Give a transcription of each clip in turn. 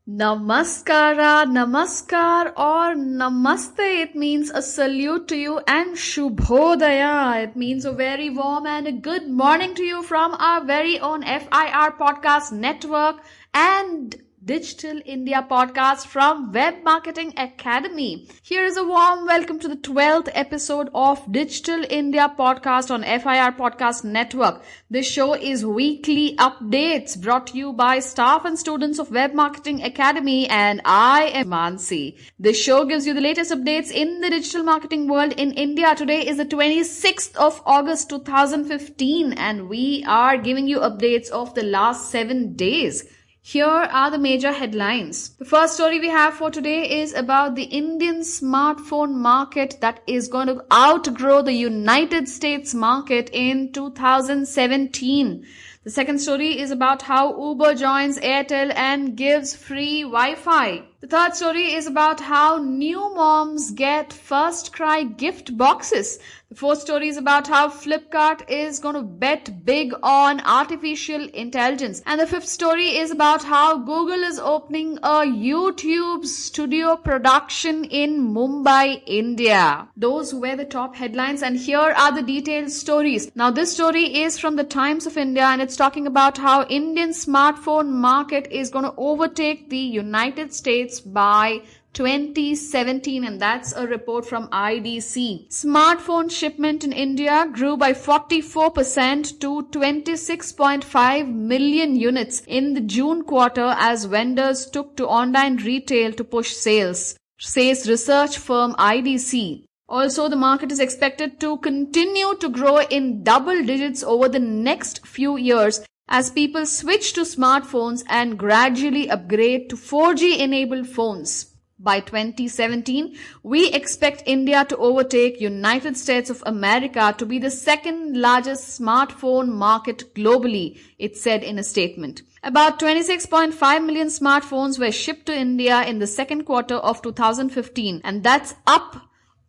Namaskara, namaskar or namaste. It means a salute to you, and Shubhodaya. It means a very warm and a good morning to you from our very own FIR Podcast Network and Digital India Podcast from Web Marketing Academy. Here is a warm welcome to the 12th episode of Digital India Podcast on FIR Podcast Network. This show is weekly updates brought to you by staff and students of Web Marketing Academy, and I am Mansi. This show gives you the latest updates in the digital marketing world in India. Today is the 26th of August 2015 and we are giving you updates of the last 7 days. Here are the major headlines. The first story we have for today is about the Indian smartphone market that is going to outgrow the United States market in 2017. The second story is about how Uber joins Airtel and gives free Wi-Fi. The third story is about how new moms get first cry gift boxes. The fourth story is about how Flipkart is going to bet big on artificial intelligence. And the fifth story is about how Google is opening a YouTube studio production in Mumbai, India. Those were the top headlines, and here are the detailed stories. Now, this story is from the Times of India and it's talking about how Indian smartphone market is going to overtake the United States by 2017, and that's a report from IDC. Smartphone shipment in India grew by 44% to 26.5 million units in the June quarter as vendors took to online retail to push sales, says research firm IDC. Also, the market is expected to continue to grow in double digits over the next few years as people switch to smartphones and gradually upgrade to 4G-enabled phones. By 2017, we expect India to overtake United States of America to be the second largest smartphone market globally, it said in a statement. About 26.5 million smartphones were shipped to India in the second quarter of 2015, and that's up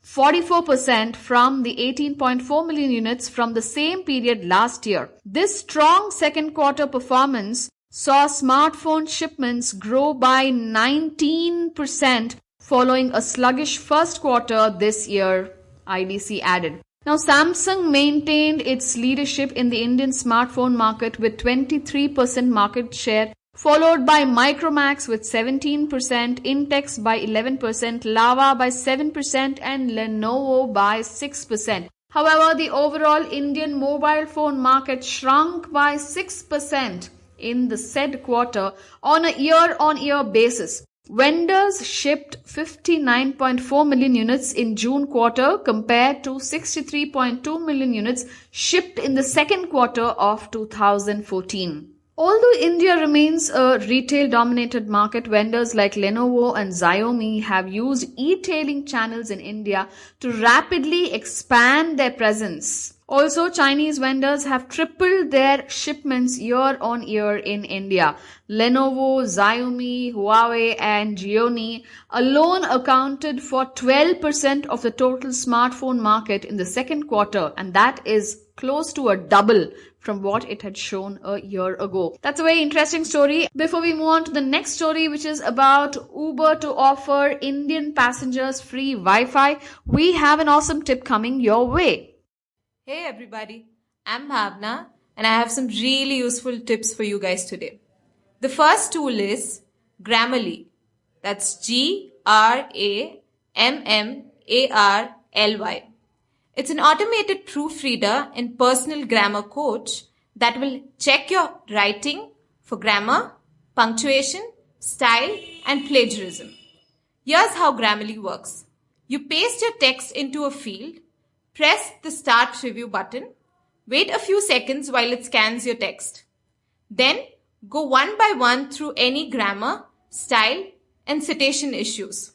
44% from the 18.4 million units from the same period last year. This strong second quarter performance saw smartphone shipments grow by 19% following a sluggish first quarter this year, IDC added. Now, Samsung maintained its leadership in the Indian smartphone market with 23% market share, followed by Micromax with 17%, Intex by 11%, Lava by 7% and Lenovo by 6%. However, the overall Indian mobile phone market shrunk by 6% in the said quarter on a year-on-year basis. Vendors shipped 59.4 million units in June quarter compared to 63.2 million units shipped in the second quarter of 2014. Although India remains a retail-dominated market, vendors like Lenovo and Xiaomi have used e-tailing channels in India to rapidly expand their presence. Also, Chinese vendors have tripled their shipments year on year in India. Lenovo, Xiaomi, Huawei and Xiaomi alone accounted for 12% of the total smartphone market in the second quarter, and that is close to a double from what it had shown a year ago. That's a very interesting story. Before we move on to the next story, which is about Uber to offer Indian passengers free Wi-Fi, we have an awesome tip coming your way. Hey everybody, I'm Bhavna and I have some really useful tips for you guys today. The first tool is Grammarly. That's Grammarly. It's an automated proofreader and personal grammar coach that will check your writing for grammar, punctuation, style, and plagiarism. Here's how Grammarly works. You paste your text into a field, press the Start Review button, wait a few seconds while it scans your text. Then go one by one through any grammar, style, and citation issues.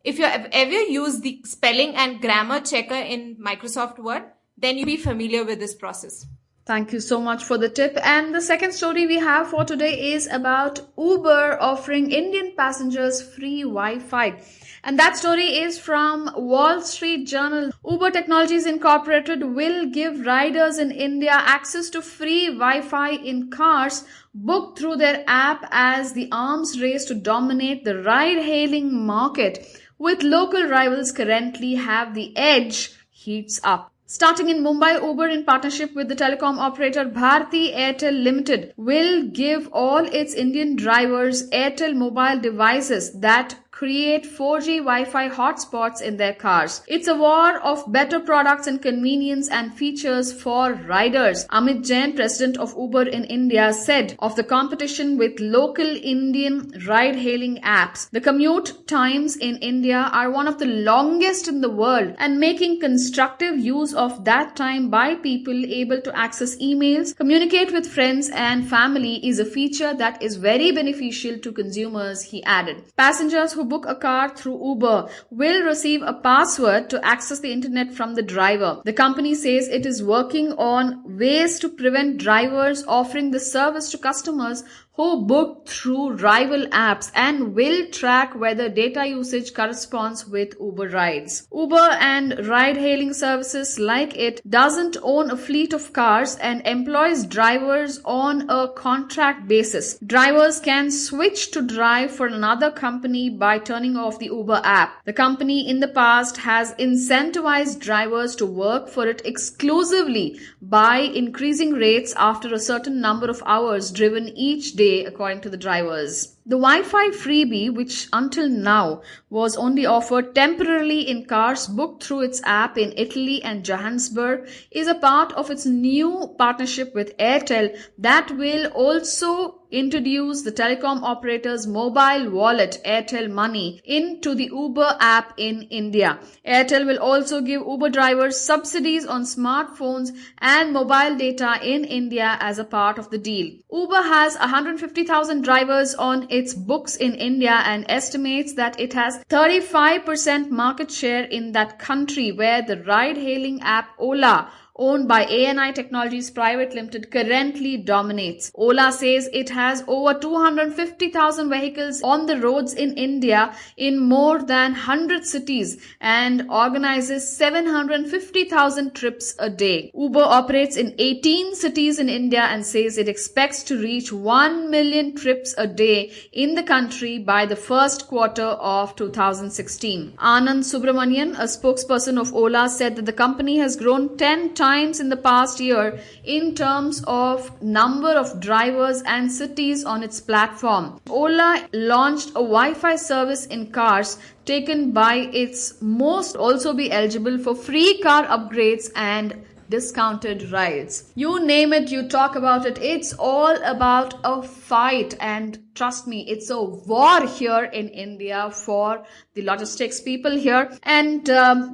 If you have ever used the spelling and grammar checker in Microsoft Word, then you'll be familiar with this process. Thank you so much for the tip. And the second story we have for today is about Uber offering Indian passengers free Wi-Fi. And that story is from Wall Street Journal. Uber Technologies Incorporated will give riders in India access to free Wi-Fi in cars book through their app as the arms race to dominate the ride-hailing market, with local rivals currently have the edge, heats up. Starting in Mumbai, Uber, in partnership with the telecom operator Bharti Airtel Limited, will give all its Indian drivers Airtel mobile devices that create 4G Wi-Fi hotspots in their cars. It's a war of better products and convenience and features for riders. Amit Jain, president of Uber in India, said of the competition with local Indian ride-hailing apps, the commute times in India are one of the longest in the world, and making constructive use of that time by people able to access emails, communicate with friends and family is a feature that is very beneficial to consumers, he added. Passengers who book a car through Uber will receive a password to access the internet from the driver. The company says it is working on ways to prevent drivers offering the service to customers who book through rival apps and will track whether data usage corresponds with Uber rides. Uber and ride-hailing services like it doesn't own a fleet of cars and employs drivers on a contract basis. Drivers can switch to drive for another company by turning off the Uber app. The company in the past has incentivized drivers to work for it exclusively by increasing rates after a certain number of hours driven each day, according to the drivers. The Wi-Fi freebie, which until now was only offered temporarily in cars booked through its app in Italy and Johannesburg, is a part of its new partnership with Airtel that will also introduce the telecom operator's mobile wallet, Airtel Money, into the Uber app in India. Airtel will also give Uber drivers subsidies on smartphones and mobile data in India as a part of the deal. Uber has 150,000 drivers on its books in India and estimates that it has 35% market share in that country, where the ride-hailing app Ola, owned by ANI Technologies Private Limited, currently dominates. Ola says it has over 250,000 vehicles on the roads in India in more than 100 cities and organizes 750,000 trips a day. Uber operates in 18 cities in India and says it expects to reach 1 million trips a day in the country by the first quarter of 2016. Anand Subramanian, a spokesperson of Ola, said that the company has grown 10 times in the past year in terms of number of drivers and cities on its platform. Ola launched a Wi-Fi service in cars taken by its most also be eligible for free car upgrades and discounted rides. You name it, you talk about it. It's all about a fight, and trust me, it's a war here in India for the logistics people here, and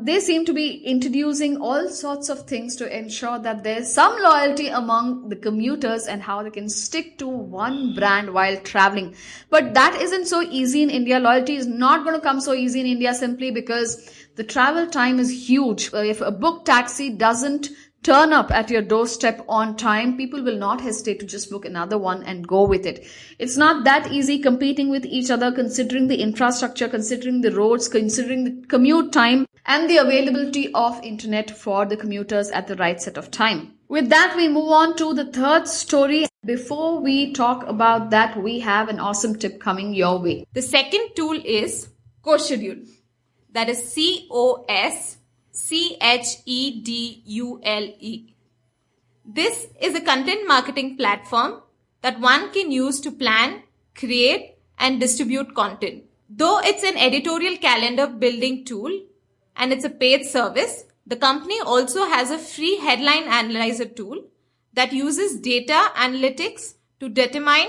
they seem to be introducing all sorts of things to ensure that there's some loyalty among the commuters and how they can stick to one brand while traveling. But that isn't so easy in India. Loyalty is not going to come so easy in India simply because the travel time is huge. If a booked taxi doesn't turn up at your doorstep on time, people will not hesitate to just book another one and go with it. It's not that easy competing with each other, considering the infrastructure, considering the roads, considering the commute time and the availability of internet for the commuters at the right set of time. With that, we move on to the third story. Before we talk about that, we have an awesome tip coming your way. The second tool is CoSchedule. That is CoSchedule. This is a content marketing platform that one can use to plan, create, and distribute content. Though it's an editorial calendar building tool and it's a paid service, the company also has a free headline analyzer tool that uses data analytics to determine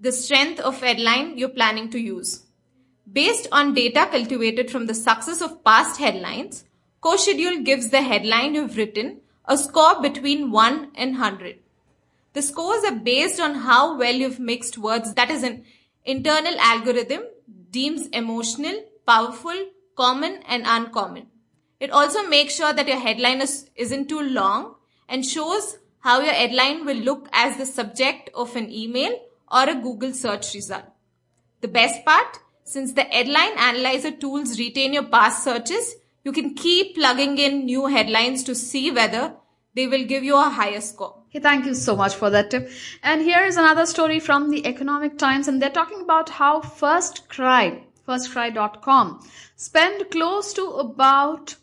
the strength of headline you're planning to use. Based on data cultivated from the success of past headlines, CoSchedule gives the headline you've written a score between 1 and 100. The scores are based on how well you've mixed words that is an internal algorithm deems emotional, powerful, common, and uncommon. It also makes sure that your headline isn't too long and shows how your headline will look as the subject of an email or a Google search result. The best part, since the headline analyzer tools retain your past searches, you can keep plugging in new headlines to see whether they will give you a higher score. Hey, thank you so much for that tip. And here is another story from the Economic Times, and they're talking about how firstcry.com spend close to about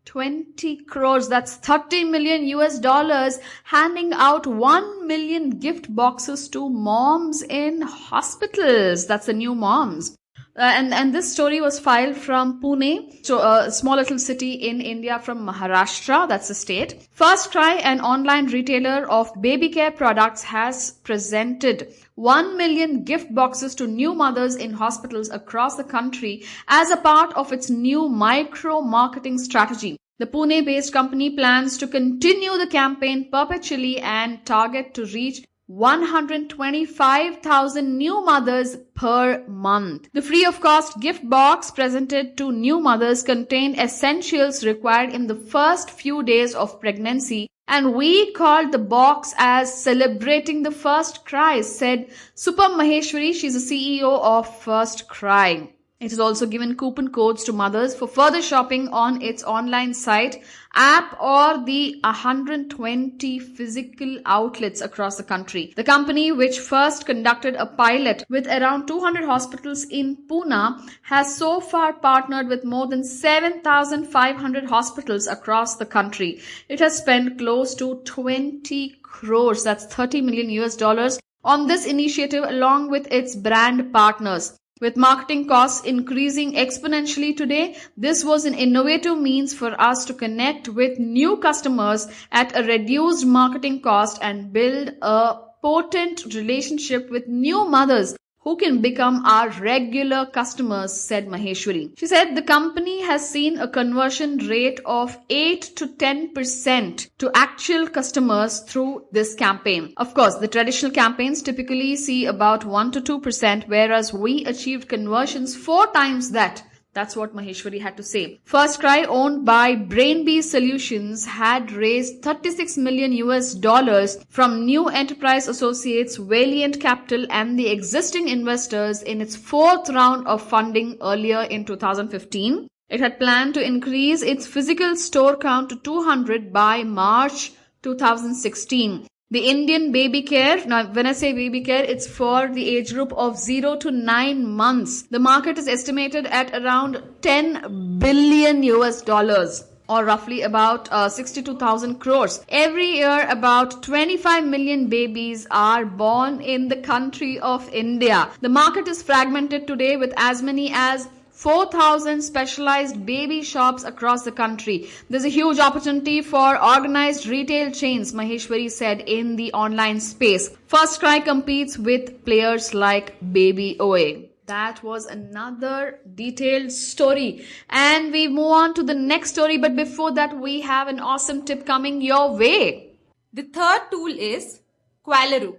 20 crores, that's 30 million US dollars, handing out 1 million gift boxes to moms in hospitals. That's the new moms. And this story was filed from Pune, so a small little city in India from Maharashtra, that's the state. First Cry, an online retailer of baby care products, has presented 1 million gift boxes to new mothers in hospitals across the country as a part of its new micro-marketing strategy. The Pune-based company plans to continue the campaign perpetually and target to reach 125,000 new mothers per month. The free of cost gift box presented to new mothers contained essentials required in the first few days of pregnancy, and we called the box as Celebrating the First Cry, said Supam Maheshwari. She's the CEO of First Cry. It has also given coupon codes to mothers for further shopping on its online site, app, or the 120 physical outlets across the country. The company, which first conducted a pilot with around 200 hospitals in Pune, has so far partnered with more than 7,500 hospitals across the country. It has spent close to 20 crores, that's 30 million US dollars, on this initiative along with its brand partners. With marketing costs increasing exponentially today, this was an innovative means for us to connect with new customers at a reduced marketing cost and build a potent relationship with new mothers who can become our regular customers, said Maheshwari. She said the company has seen a conversion rate of 8 to 10% to actual customers through this campaign. Of course, the traditional campaigns typically see about 1 to 2%, whereas we achieved conversions 4 times that. That's what Maheshwari had to say. First Cry, owned by Brainbee Solutions, had raised 36 million US dollars from new enterprise associates Valiant Capital and the existing investors in its 4th round of funding earlier in 2015. It had planned to increase its physical store count to 200 by March 2016. The Indian baby care, now when I say baby care, it's for the age group of 0 to 9 months. The market is estimated at around 10 billion US dollars, or roughly about 62,000 crores. Every year, about 25 million babies are born in the country of India. The market is fragmented today with as many as 4,000 specialized baby shops across the country. There's a huge opportunity for organized retail chains, Maheshwari said in the online space. First Cry competes with players like Baby OA. That was another detailed story. And we move on to the next story. But before that, we have an awesome tip coming your way. The third tool is Qualaroo.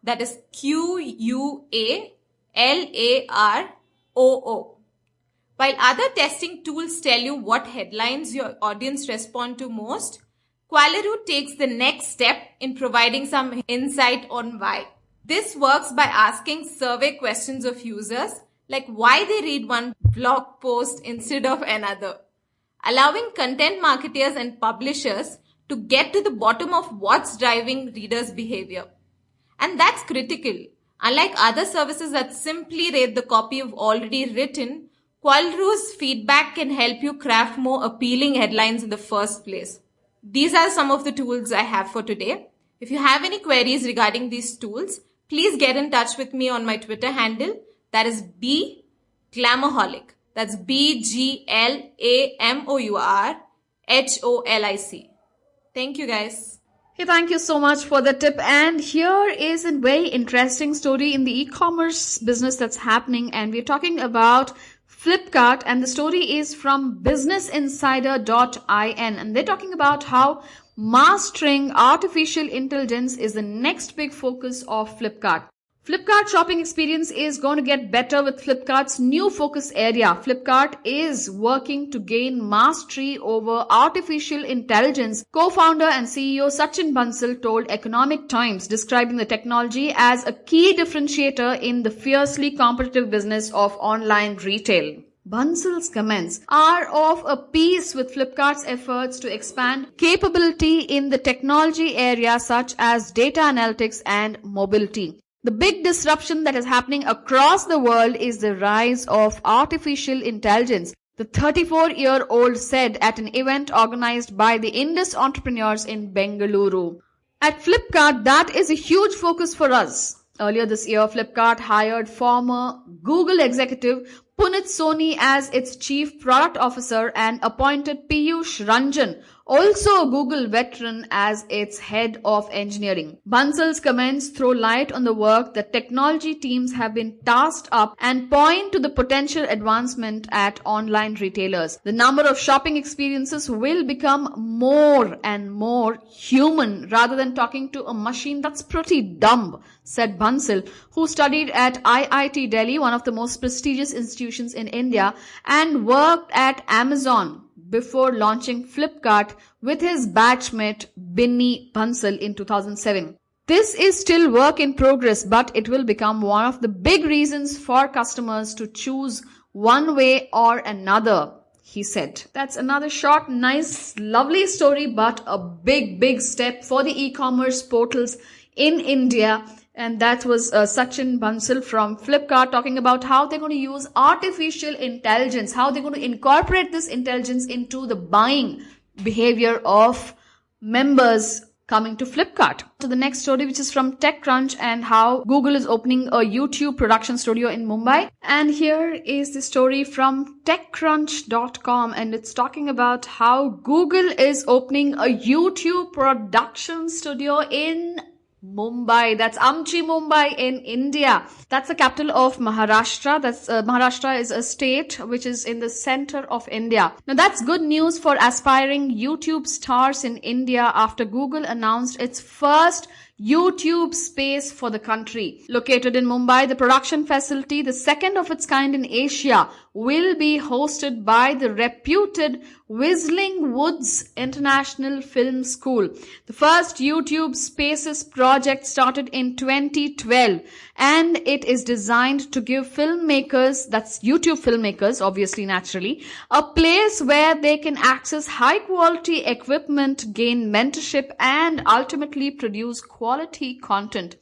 That is QUALAROO. While other testing tools tell you what headlines your audience respond to most, Qualaroo takes the next step in providing some insight on why. This works by asking survey questions of users, like why they read one blog post instead of another, allowing content marketers and publishers to get to the bottom of what's driving readers' behavior. And that's critical. Unlike other services that simply rate the copy you've already written, Qualaroo's feedback can help you craft more appealing headlines in the first place. These are some of the tools I have for today. If you have any queries regarding these tools, please get in touch with me on my Twitter handle. That is BGlamourholic. That's BGLAMOURHOLIC. Thank you guys. Hey, thank you so much for the tip. And here is a very interesting story in the e-commerce business that's happening. And we're talking about Flipkart, and the story is from businessinsider.in, and they're talking about how mastering artificial intelligence is the next big focus of Flipkart. Flipkart shopping experience is going to get better with Flipkart's new focus area. Flipkart is working to gain mastery over artificial intelligence. Co-founder and CEO Sachin Bansal told Economic Times, describing the technology as a key differentiator in the fiercely competitive business of online retail. Bansal's comments are of a piece with Flipkart's efforts to expand capability in the technology area such as data analytics and mobility. The big disruption that is happening across the world is the rise of artificial intelligence, the 34-year-old said at an event organized by the Indus entrepreneurs in Bangalore. At Flipkart, that is a huge focus for us. Earlier this year, Flipkart hired former Google executive Punit Soni as its chief product officer and appointed Piyush Ranjan, also a Google veteran, as its head of engineering. Bansal's comments throw light on the work that technology teams have been tasked up and point to the potential advancement at online retailers. The number of shopping experiences will become more and more human rather than talking to a machine that's pretty dumb, said Bansal, who studied at IIT Delhi, one of the most prestigious institutions in India, and worked at Amazon before launching Flipkart with his batchmate Binny Bansal in 2007. This is still work in progress, but it will become one of the big reasons for customers to choose one way or another, he said. That's another short, nice, lovely story, but a big step for the e-commerce portals in India. And that was Sachin Bansal from Flipkart talking about how they're going to use artificial intelligence, how they're going to incorporate this intelligence into the buying behavior of members coming to Flipkart. To the next story, which is from TechCrunch, and how Google is opening a YouTube production studio in Mumbai. And here is the story from TechCrunch.com, and it's talking about how Google is opening a YouTube production studio in Mumbai. That's Amchi, Mumbai in India. That's the capital of Maharashtra. Maharashtra is a state which is in the center of India. Now that's good news for aspiring YouTube stars in India after Google announced its first YouTube space for the country. Located in Mumbai, the production facility, the second of its kind in Asia, will be hosted by the reputed Whistling Woods International Film School. The first YouTube Spaces project started in 2012, and it is designed to give filmmakers, that's YouTube filmmakers, obviously, naturally, a place where they can access high quality equipment, gain mentorship, and ultimately produce quality content.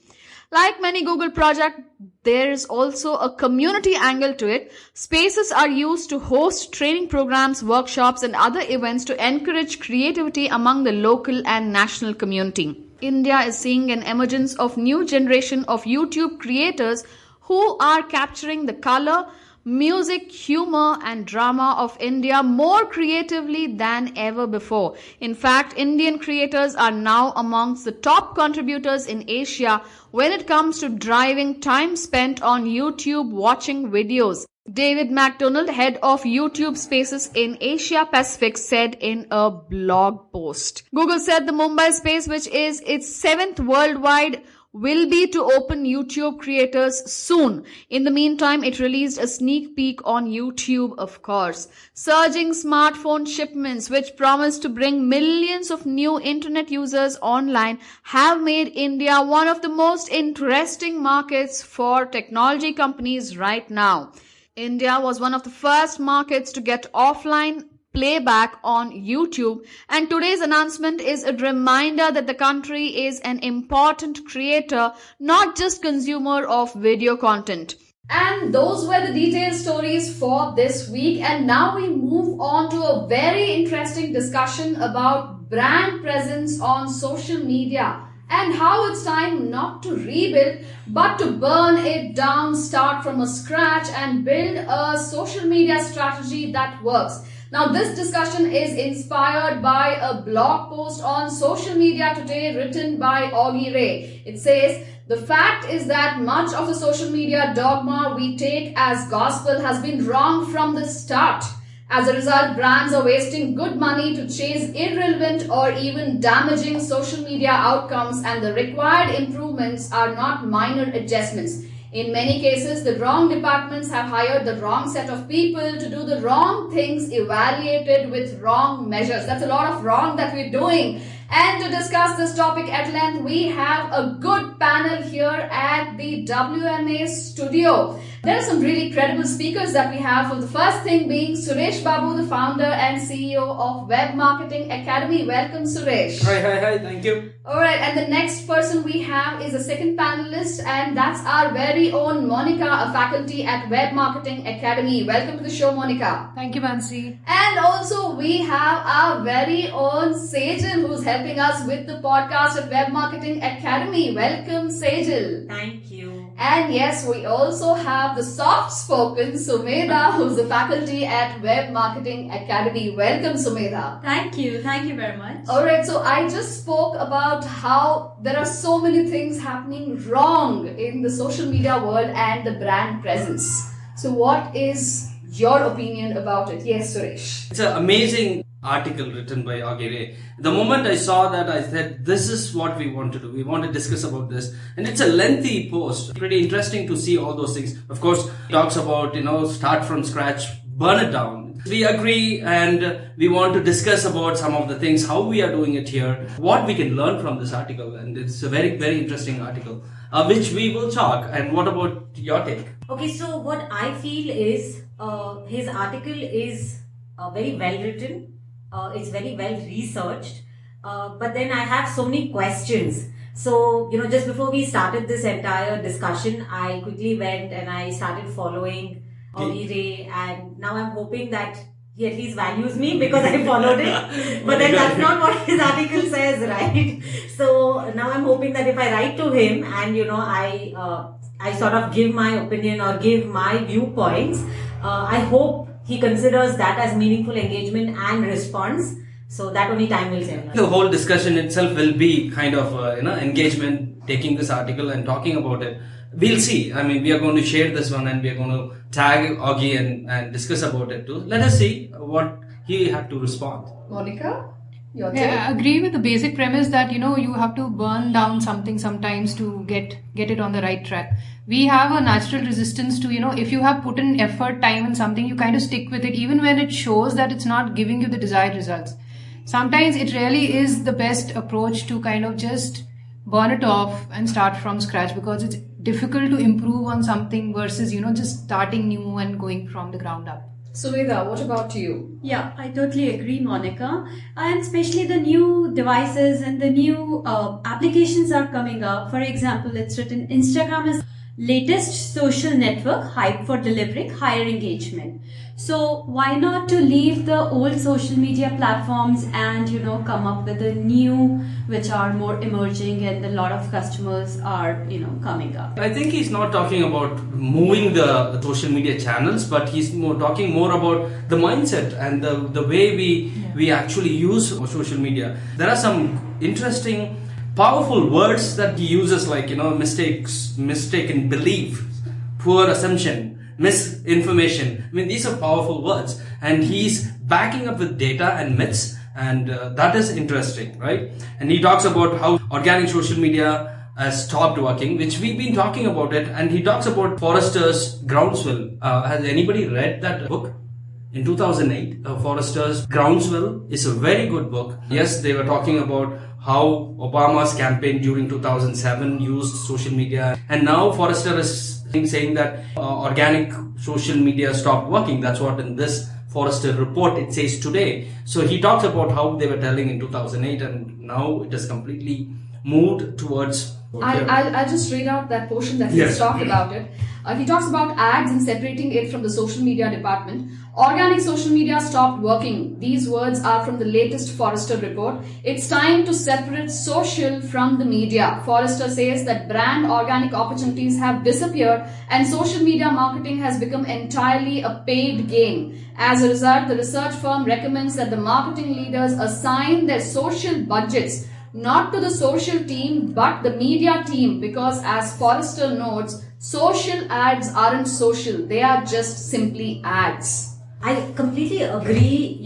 Like many Google projects, there is also a community angle to it. Spaces are used to host training programs, workshops, and other events to encourage creativity among the local and national community. India is seeing an emergence of new generation of YouTube creators who are capturing the color, music, humor, and drama of India more creatively than ever before. In fact, Indian creators are now amongst the top contributors in Asia when it comes to driving time spent on YouTube watching videos. David McDonald, head of YouTube Spaces in Asia Pacific, said in a blog post. Google said the Mumbai space, which is its 7th worldwide, will be to open YouTube creators soon. In the meantime, it released a sneak peek on YouTube, of course. Surging smartphone shipments, which promise to bring millions of new internet users online, have made India one of the most interesting markets for technology companies right now. India was one of the first markets to get offline playback on YouTube, and today's announcement is a reminder that the country is an important creator, not just consumer of video content. And those were the detailed stories for this week, and now we move on to a very interesting discussion about brand presence on social media and how it's time not to rebuild but to burn it down, start from a scratch and build a social media strategy that works. Now, this discussion is inspired by a blog post on social media today written by Augie Ray. It says, the fact is that much of the social media dogma we take as gospel has been wrong from the start. As a result, brands are wasting good money to chase irrelevant or even damaging social media outcomes, and the required improvements are not minor adjustments. In many cases, the wrong departments have hired the wrong set of people to do the wrong things, evaluated with wrong measures. That's a lot of wrong that we're doing. And to discuss this topic at length, we have a good panel here at the WMA studio. There are some really credible speakers that we have. For the first thing being Suresh Babu, the founder and CEO of Web Marketing Academy. Welcome, Suresh. Hi, thank you. Alright, and the next person we have is a second panelist, and that's our very own Monica, a faculty at Web Marketing Academy. Welcome to the show, Monica. Thank you, Mansi. And also we have our very own Sejal, who's helping us with the podcast at Web Marketing Academy. Welcome, Sejal. Thank you. And yes, we also have the soft-spoken Sumedha, who's the faculty at Web Marketing Academy. Welcome, Sumedha. Thank you very much. Alright, so I just spoke about how there are so many things happening wrong in the social media world and the brand presence. So what is your opinion about it? Yes, Suresh. It's an amazing article written by Agire. The moment I saw that, I said, this is what we want to do. We want to discuss about this. And it's a lengthy post. Pretty interesting to see all those things. Of course, it talks about, start from scratch, burn it down. We agree and we want to discuss about some of the things, how we are doing it here, what we can learn from this article. And it's a very, very interesting article, which we will talk. And what about your take? Okay, so what I feel is his article is very well written. It's very well researched. But then I have so many questions. So, just before we started this entire discussion, I quickly went and I started following Agire, and now I'm hoping that he at least values me because I followed it. But then that's not what his article says, right? So now I'm hoping that if I write to him and, I sort of give my opinion or give my viewpoints, I hope he considers that as meaningful engagement and response. So that only time will tell. The whole discussion itself will be kind of, engagement, taking this article and talking about it. We'll see. I mean, we are going to share this one and we are going to tag Augie and discuss about it too. Let us see what he had to respond. Monica, your take? Yeah, I agree with the basic premise that, you have to burn down something sometimes to get it on the right track. We have a natural resistance to, if you have put in effort, time in something, you kind of stick with it even when it shows that it's not giving you the desired results. Sometimes it really is the best approach to kind of just burn it off and start from scratch, because it's difficult to improve on something versus, just starting new and going from the ground up. Sumedha, what about you? Yeah, I totally agree, Monica. And especially the new devices and the new applications are coming up. For example, it's written Instagram is latest social network hype for delivering higher engagement. So why not to leave the old social media platforms and come up with the new, which are more emerging and a lot of customers are coming up. I think he's not talking about moving the social media channels, but he's talking more about the mindset and the way we actually use social media. There are some interesting, powerful words that he uses, like mistaken belief, poor assumption, misinformation. I mean, these are powerful words, and he's backing up with data and myths, and that is interesting, right? And he talks about how organic social media has stopped working, which we've been talking about it, and he talks about Forrester's Groundswell. Has anybody read that book? In 2008, Forrester's Groundswell is a very good book. Yes, they were talking about how Obama's campaign during 2007 used social media, and now Forrester is saying that organic social media stopped working. That's what in this Forrester report it says today. So he talks about how they were telling in 2008, and now it has completely moved towards. I'll just read out that portion that he's talked about it. He talks about ads and separating it from the social media department. Organic social media stopped working. These words are from the latest Forrester report. It's time to separate social from the media. Forrester says that brand organic opportunities have disappeared and social media marketing has become entirely a paid game. As a result, the research firm recommends that the marketing leaders assign their social budgets not to the social team but the media team, because as Forrester notes, social ads aren't social, they are just simply ads. I completely agree,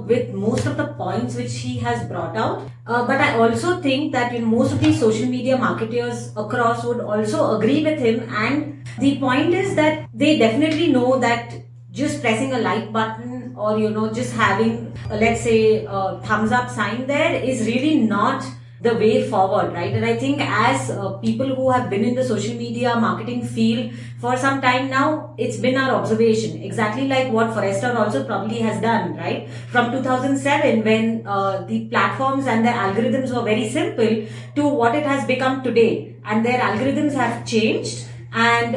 with most of the points which he has brought out. But I also think that most of these social media marketers across would also agree with him. And the point is that they definitely know that just pressing a like button or, just having, let's say, a thumbs up sign there is really not the way forward, right? And I think as people who have been in the social media marketing field for some time now, it's been our observation, exactly like what Forrester also probably has done, right? From 2007, when the platforms and their algorithms were very simple, to what it has become today. And their algorithms have changed, and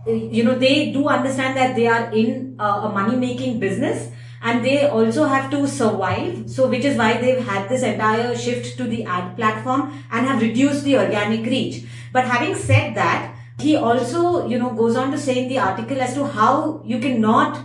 they do understand that they are in a money-making business, and they also have to survive. So which is why they've had this entire shift to the ad platform and have reduced the organic reach. But having said that, he also, goes on to say in the article as to how you cannot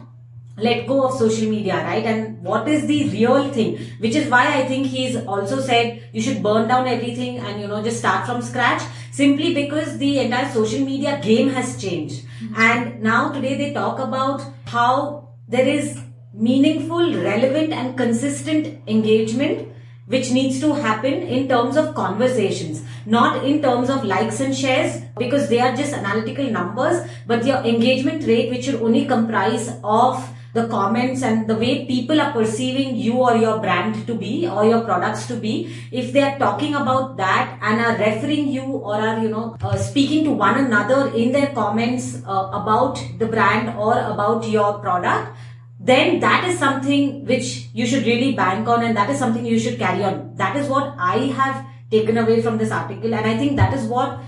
let go of social media, right? And what is the real thing, which is why I think he's also said you should burn down everything and, just start from scratch, simply because the entire social media game has changed. And now today they talk about how there is meaningful, relevant and consistent engagement which needs to happen in terms of conversations, not in terms of likes and shares, because they are just analytical numbers, but your engagement rate, which should only comprise of the comments and the way people are perceiving you or your brand to be or your products to be. If they are talking about that and are referring you or are speaking to one another in their comments about the brand or about your product, then that is something which you should really bank on, and that is something you should carry on. That is what I have taken away from this article, and I think that is what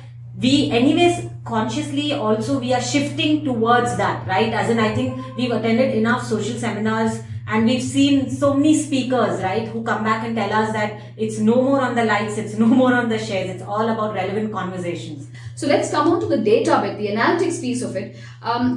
we anyways consciously also we are shifting towards that, right? As in, I think we've attended enough social seminars and we've seen so many speakers, right, who come back and tell us that it's no more on the likes, it's no more on the shares, it's all about relevant conversations. So let's come on to the data bit, the analytics piece of it.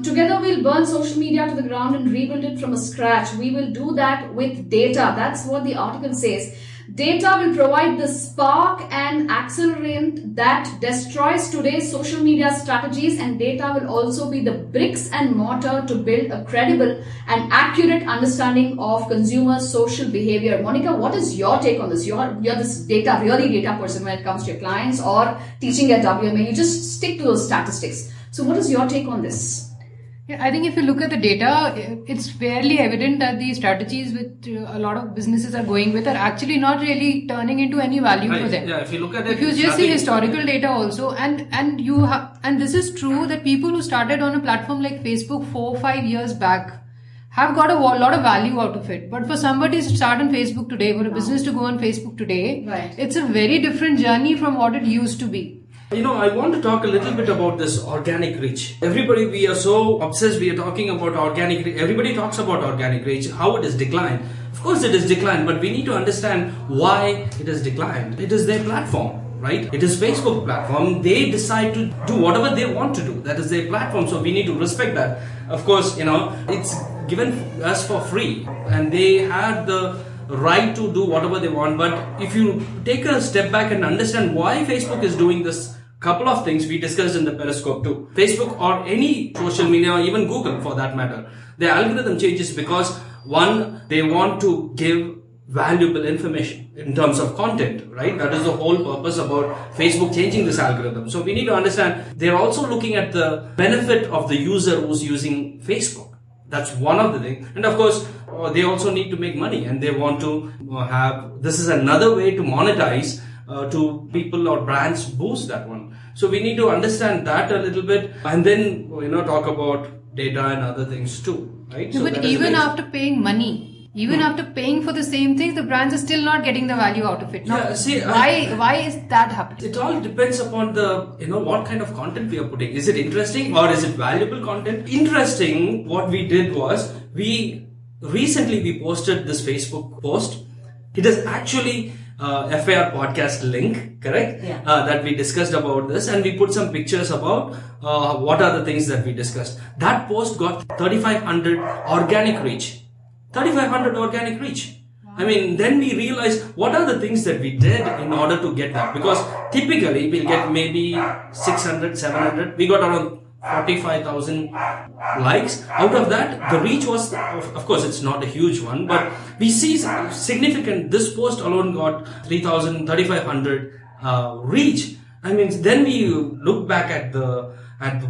Together we'll burn social media to the ground and rebuild it from scratch. We will do that with data. That's what the article says. Data will provide the spark and accelerant that destroys today's social media strategies, and data will also be the bricks and mortar to build a credible and accurate understanding of consumer social behavior. Monica, what is your take on this? You're this data person when it comes to your clients or teaching at WMA. You just stick to those statistics. So what is your take on this? I think if you look at the data, it's fairly evident that the strategies which a lot of businesses are going with are actually not really turning into any value for them. Yeah, if you look at it, if you just see historical data also, and this is true that people who started on a platform like Facebook 4 or 5 years back have got a lot of value out of it. But for somebody to start on Facebook today, for a business to go on Facebook today, right, it's a very different journey from what it used to be. I want to talk a little bit about this organic reach. Everybody, we are so obsessed, we are talking about organic reach. Everybody talks about organic reach, how it has declined. Of course it has declined, but we need to understand why it has declined. It is their platform, right? It is Facebook platform. They decide to do whatever they want to do. That is their platform, so we need to respect that. Of course, it's given us for free, and they have the right to do whatever they want. But if you take a step back and understand why Facebook is doing this, couple of things we discussed in the Periscope too. Facebook or any social media or even Google for that matter, their algorithm changes because one, they want to give valuable information in terms of content, right? That is the whole purpose about Facebook changing this algorithm. So we need to understand they're also looking at the benefit of the user who's using Facebook. That's one of the things. And of course, they also need to make money, and they want to this is another way to monetize to people or brands boost that one. So we need to understand that a little bit, and then talk about data and other things too, right? No, so but even after paying money, after paying for the same things, the brands are still not getting the value out of it. Now, yeah, see, why is that happening? It all depends upon the what kind of content we are putting. Is it interesting or is it valuable content? Interesting. What we did was we posted this Facebook post. It is actually FIR Podcast link, correct? Yeah. That we discussed about this, and we put some pictures about what are the things that we discussed. That post got 3,500 organic reach. 3,500 organic reach. Wow. I mean, then we realized what are the things that we did in order to get that, because typically we'll get maybe 600, 700. We got around 45,000 likes. Out of that, the reach was, of course, it's not a huge one, but we see significant. This post alone got 3,000, 3,500 reach. I mean, then we look back at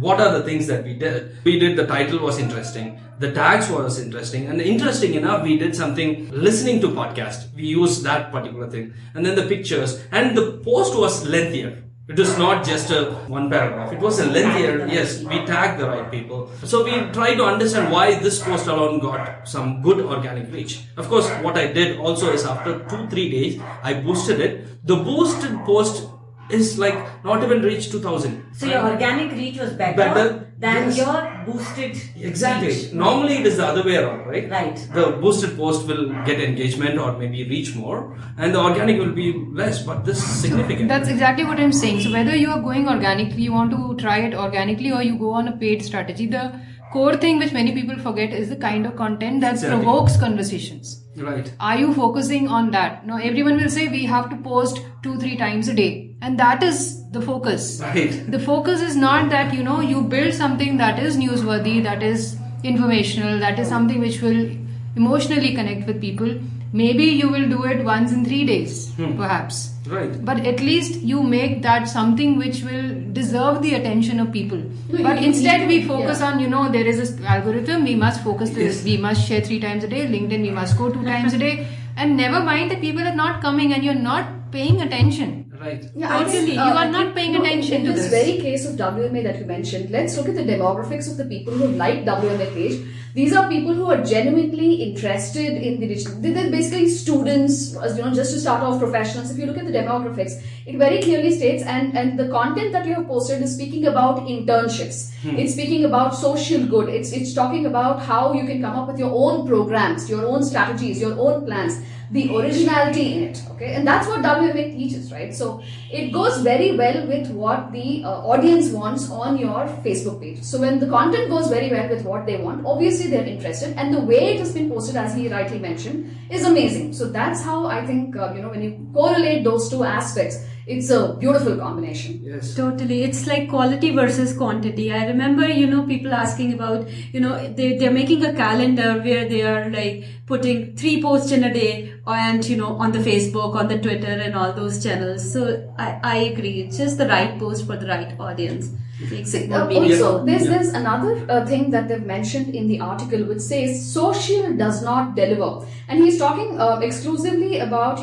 what are the things that we did. The title was interesting. The tags was interesting, and interesting enough, we did something listening to podcast. We used that particular thing, and then the pictures, and the post was lengthier. It was not just a one paragraph. It was a lengthier. Yes, we tagged the right people. So we tried to understand why this post alone got some good organic reach. Of course, what I did also is after 2-3 days, I boosted it. The boosted post is like not even reached 2,000. So your organic reach was better than yes. your boosted Exactly. reach. Normally it is the other way around, right? Right. The boosted post will get engagement or maybe reach more, and the organic will be less, but this is significant. That's exactly what I'm saying. So whether you are going organically, you want to try it organically, or you go on a paid strategy, the core thing which many people forget is the kind of content that Exactly. provokes conversations. Right. Are you focusing on that? Now everyone will say we have to post 2-3 times a day, and that is the focus. Right. The focus is not that you build something that is newsworthy, that is informational, that is something which will emotionally connect with people. Maybe you will do it once in 3 days, perhaps. Right. But at least you make that something which will deserve the attention of people. But instead we focus on, there is this algorithm, we must focus this, Yes. we must share 3 times a day, LinkedIn we must go 2 times a day, and never mind that people are not coming and you're not paying attention. Right. Yeah, I think, Totally. You are not paying attention in to this this. very case of WMA that you mentioned, let's look at the demographics of the people who like WMA page. These are people who are genuinely interested in the digital. They're basically students, just to start off, professionals. If you look at the demographics, it very clearly states, and the content that you have posted is speaking about internships. It's speaking about social good. It's talking about how you can come up with your own programs, your own strategies, your own plans. The originality in it, okay, and that's what WMA teaches, right? So it goes very well with what the audience wants on your Facebook page. So when the content goes very well with what they want, obviously they're interested, and the way it has been posted, as he rightly mentioned, is amazing. So that's how I think when you correlate those two aspects, it's a beautiful combination. Yes. Totally. It's like quality versus quantity. I remember, people asking about, they're making a calendar where they are like putting 3 posts in a day and, on the Facebook, on the Twitter and all those channels. So I agree. It's just the right post for the right audience. Makes it more meaningful. Also, there's another thing that they've mentioned in the article which says social does not deliver, and he's talking exclusively about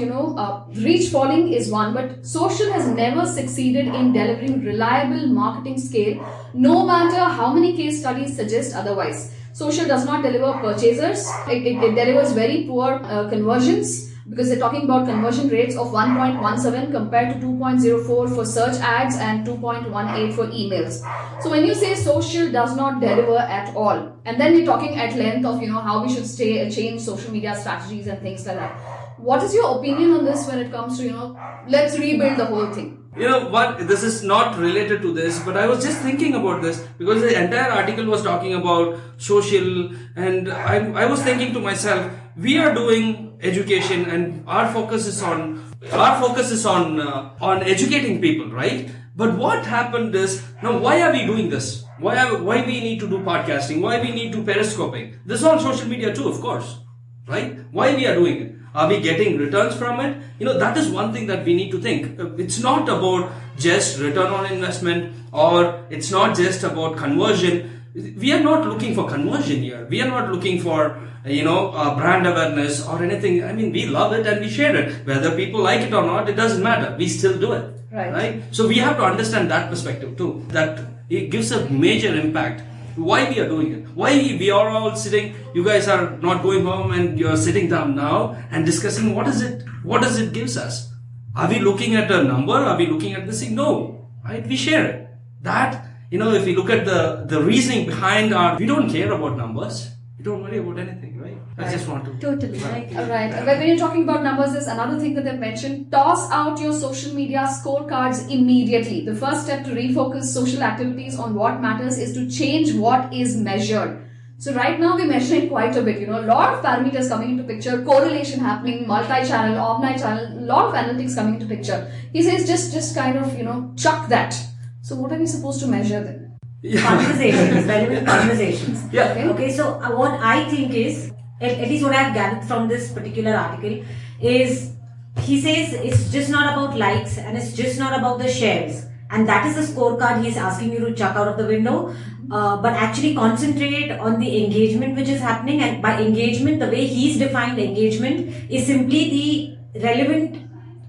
reach falling is one, but social has never succeeded in delivering reliable marketing scale, no matter how many case studies suggest otherwise. Social does not deliver purchasers. It delivers very poor conversions, because they're talking about conversion rates of 1.17 compared to 2.04 for search ads and 2.18 for emails. So when you say social does not deliver at all, and then we're talking at length of how we should change social media strategies and things like that. What is your opinion on this when it comes to let's rebuild the whole thing? You know what, this is not related to this, but I was just thinking about this because the entire article was talking about social, and I was thinking to myself, we are doing education and our focus is on educating people, right? But what happened is, now why are we doing this? Why we need to do podcasting? Why we need to periscoping? This is on social media too, of course, right? Why we are doing it? Are we getting returns from it? That is one thing that we need to think. It's not about just return on investment, or it's not just about conversion. We are not looking for conversion here. We are not looking for, brand awareness or anything. I mean, we love it and we share it. Whether people like it or not, it doesn't matter. We still do it. Right? So we have to understand that perspective too. That it gives a major impact. Why we are doing it? Why we are all sitting? You guys are not going home and you are sitting down now and discussing what is it? What does it gives us? Are we looking at a number? Are we looking at this thing? No, right? We share it. That if we look at the reasoning behind we don't care about numbers. We don't worry about anything, right? I just want to. Totally. Right. Right. When you're talking about numbers, there's another thing that they've mentioned. Toss out your social media scorecards immediately. The first step to refocus social activities on what matters is to change what is measured. So right now we're measuring quite a bit. A lot of parameters coming into picture, correlation happening, multi-channel, omni-channel, a lot of analytics coming into picture. He says just kind of, chuck that. So what are we supposed to measure then? Conversations, relevant conversations. Yeah. Okay, so what I think is, at least what I've gathered from this particular article, is he says it's just not about likes and it's just not about the shares. and that is the scorecard he's asking you to chuck out of the window. But actually concentrate on the engagement which is happening. And by engagement, the way he's defined engagement is simply the relevant,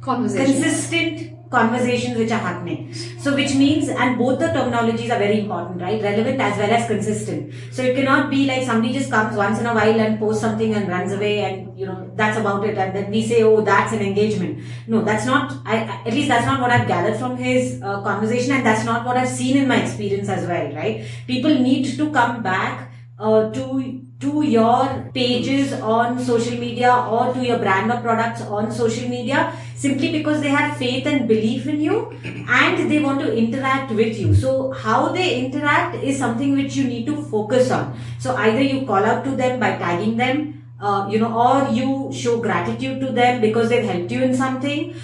consistent conversations which are happening. So which means, and both the terminologies are very important, right? Relevant as well as consistent. So it cannot be like somebody just comes once in a while and posts something and runs away and, you know, that's about it. And then we say, oh, that's an engagement. No, that's not, at least that's not what I've gathered from his conversation, and that's not what I've seen in my experience as well, right? People need to come back to your pages on social media or to your brand or products on social media simply because they have faith and belief in you and they want to interact with you. So how they interact is something which you need to focus on. So either you call out to them by tagging them, or you show gratitude to them because they've helped you in something.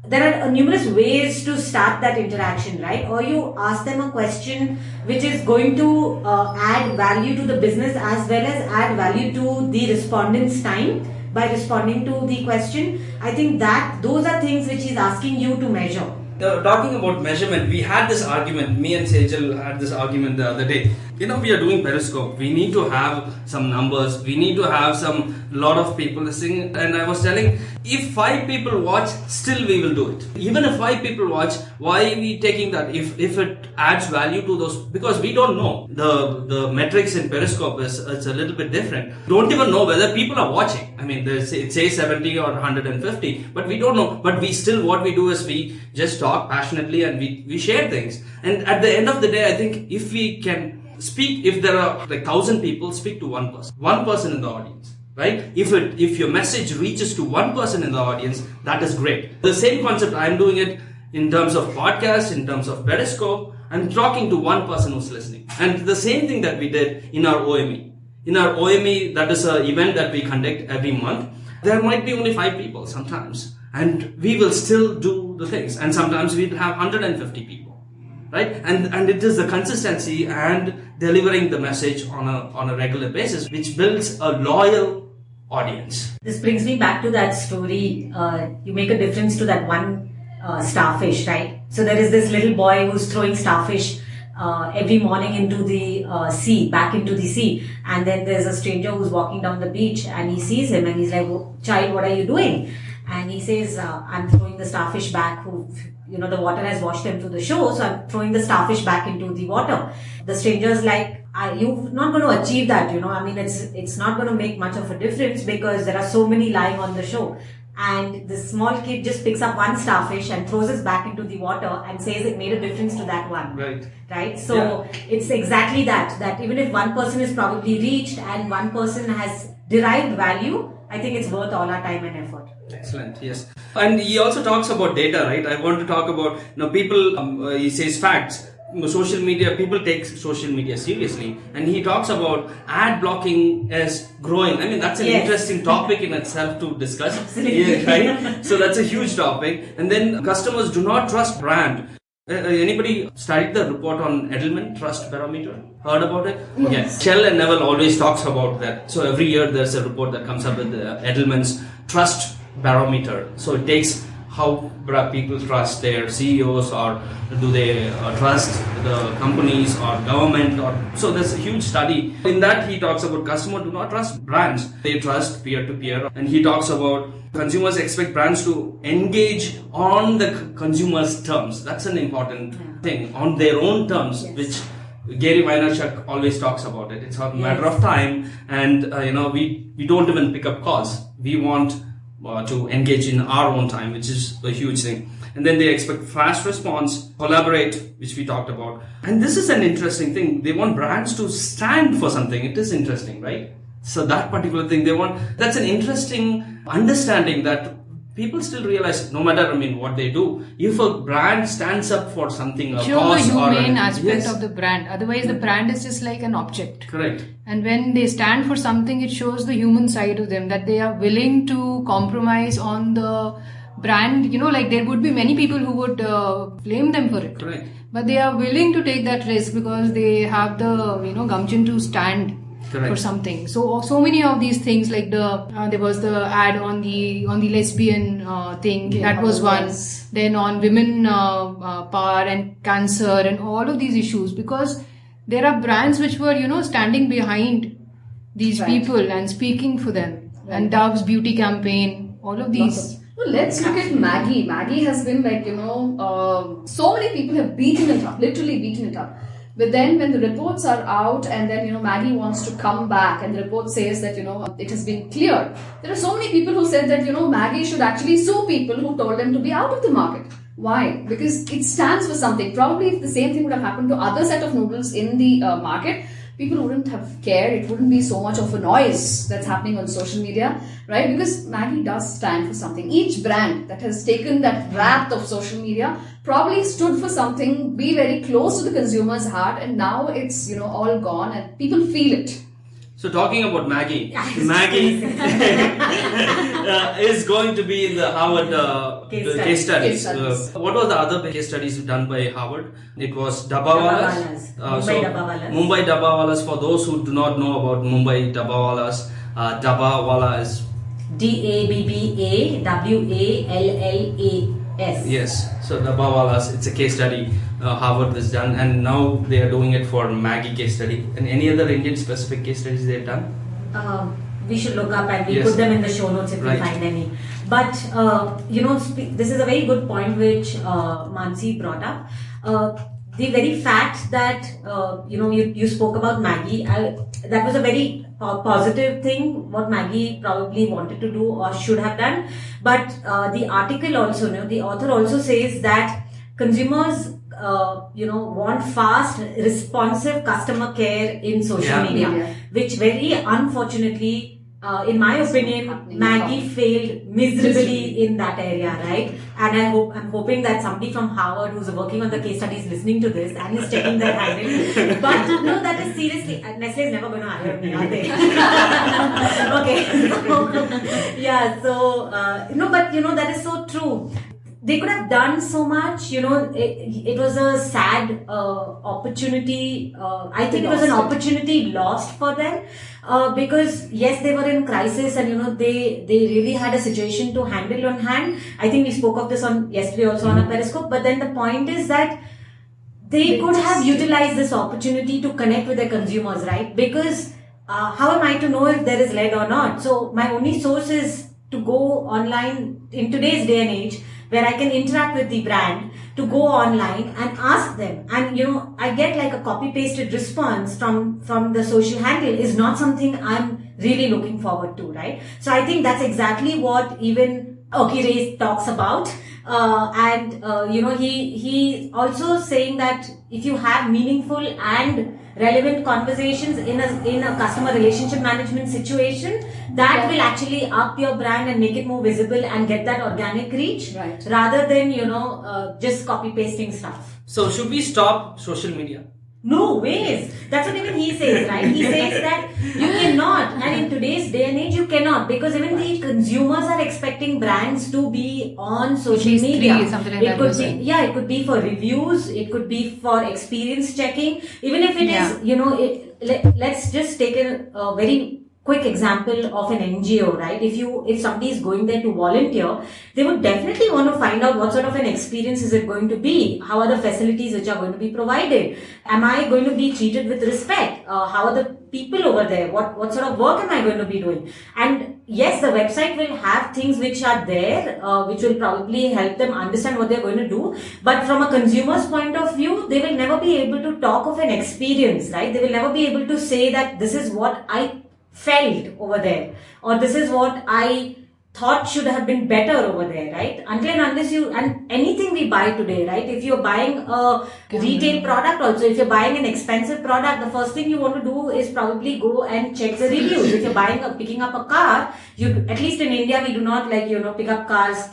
There are numerous ways to start that interaction, right? Or you ask them a question which is going to add value to the business as well as add value to the respondent's time by responding to the question. I think that those are things which he's asking you to measure. Talking about measurement, we had this argument, me and Sejal had this argument the other day. We are doing Periscope. We need to have some numbers. We need to have lot of people listening. And I was telling, if 5 people watch, still we will do it. Even if 5 people watch, why are we taking that? If it adds value to those, because we don't know. The metrics in Periscope it's a little bit different. Don't even know whether people are watching. I mean, it says 70 or 150, but we don't know. But what we do is we just talk passionately and we share things. And at the end of the day, I think if we can speak, if there are like 1,000 people, speak to one person in the audience, right? If your message reaches to one person in the audience, that is great. The same concept, I'm doing it in terms of podcast, in terms of Periscope. I'm talking to one person who's listening. And the same thing that we did in our OME. In our OME, that is an event that we conduct every month. There might be only 5 people sometimes, and we will still do the things. And sometimes we'll have 150 people. Right, and it is the consistency and delivering the message on a regular basis which builds a loyal audience. This brings me back to that story. You make a difference to that one starfish, right? So there is this little boy who's throwing starfish every morning into the sea, back into the sea, and then there's a stranger who's walking down the beach and he sees him and he's like, oh, child, what are you doing? And he says, I'm throwing the starfish back the water has washed them to the shore, so I'm throwing the starfish back into the water. The stranger's like, you're not going to achieve that, I mean, it's not going to make much of a difference because there are so many lying on the shore. And the small kid just picks up one starfish and throws it back into the water and says it made a difference to that one. Right? So It's exactly that even if one person is probably reached and one person has derived value, I think it's worth all our time and effort. Excellent, yes. And he also talks about data, right? I want to talk about, people, he says facts. Social media, people take social media seriously. And he talks about ad blocking as growing. I mean, that's an interesting topic in itself to discuss. Absolutely. Right? So that's a huge topic. And then customers do not trust brand. Anybody studied the report on Edelman Trust Barometer? Heard about it? Yes. Shell and Neville always talks about that. So every year there's a report that comes up with Edelman's Trust Barometer. So it takes how people trust their CEOs, or do they trust the companies or government, so there's a huge study. In that he talks about customers do not trust brands, they trust peer-to-peer, and he talks about consumers expect brands to engage on the consumer's terms. That's an important thing, on their own terms, which Gary Vaynerchuk always talks about it. It's a matter of time, and we don't even pick up calls. We want to engage in our own time, which is a huge thing. And then they expect fast response, collaborate, which we talked about. And this is an interesting thing. They want brands to stand for something. It is interesting, right? So that particular thing that's an interesting understanding that people still realize, no matter, what they do, if a brand stands up for something, a show cause the or humane aspect of the brand. Otherwise, the brand is just like an object. Correct. And when they stand for something, it shows the human side of them, that they are willing to compromise on the brand. There would be many people who would blame them for it. Correct. But they are willing to take that risk because they have the, gumption to stand Correct. for something. So many of these things, like there was the ad on the lesbian thing, that was one. Then on women power and cancer and all of these issues, because there are brands which were standing behind these people and speaking for them. And Dove's beauty campaign, all of these. Well, let's look at Maggie. Maggie has been so many people have beaten it up, literally beaten it up. But then when the reports are out and then, Maggie wants to come back and the report says that, it has been cleared. There are so many people who said that, Maggie should actually sue people who told them to be out of the market. Why? Because it stands for something. Probably if the same thing would have happened to other set of noodles in the market, people wouldn't have cared. It wouldn't be so much of a noise that's happening on social media, right? Because Maggie does stand for something. Each brand that has taken that wrath of social media probably stood for something, be very close to the consumer's heart, and now it's, all gone and people feel it. So talking about Maggie, Maggie is going to be in the Harvard case studies. What were the other case studies done by Harvard? It was Dabbawalas. Mumbai Dabbawalas. For those who do not know about Mumbai Dabbawalas, Dabbawala is Dabbawallas. Yes. So Dabbawalas, it's a case study Harvard has done, and now they are doing it for Maggie case study. And any other Indian specific case studies they've done? We should look up and we put them in the show notes if we find any. But this is a very good point which Mansi brought up. The very fact that you spoke about Maggie, that was a very positive thing what Maggie probably wanted to do or should have done. But the article also, the author also says that consumers want fast, responsive customer care in social media, which very unfortunately, in my opinion, Maggie failed miserably in that area, right? And I'm hoping that somebody from Harvard who's working on the case study is listening to this and is checking their handle. But no, that is seriously, Nestle is never going to hire me, are they? But that is so true. They could have done so much, it was a sad opportunity. I think it was an opportunity lost for them because yes, they were in crisis and they really had a situation to handle on hand. I think we spoke of this on yesterday also on a Periscope. But then the point is that they could have utilized this opportunity to connect with their consumers, right? Because how am I to know if there is lead or not? So my only source is to go online in today's day and age, where I can interact with the brand, to go online and ask them. And I get like a copy pasted response from the social handle is not something I'm really looking forward to, right? So I think that's exactly what even Okire talks about. He also saying that if you have meaningful and relevant conversations in a customer relationship management situation, that will actually up your brand and make it more visible and get that organic reach, rather than just copy pasting stuff. So should we stop social media? No ways. That's what even he says, right? He says that you cannot, and in today's day and age you cannot, because even the consumers are expecting brands to be on social media. It could be for reviews, it could be for experience checking, even if it is, let's just take a very quick example of an NGO, right? If somebody is going there to volunteer, they would definitely want to find out what sort of an experience is it going to be? How are the facilities which are going to be provided? Am I going to be treated with respect? How are the people over there? What sort of work am I going to be doing? And yes, the website will have things which are there, which will probably help them understand what they're going to do. But from a consumer's point of view, they will never be able to talk of an experience, right? They will never be able to say that this is what I felt over there, or this is what I thought should have been better over there, right? Until and unless and anything we buy today, right? If you're buying a retail product also, if you're buying an expensive product, the first thing you want to do is probably go and check the reviews. If you're picking up a car, at least in India, we do not pick up cars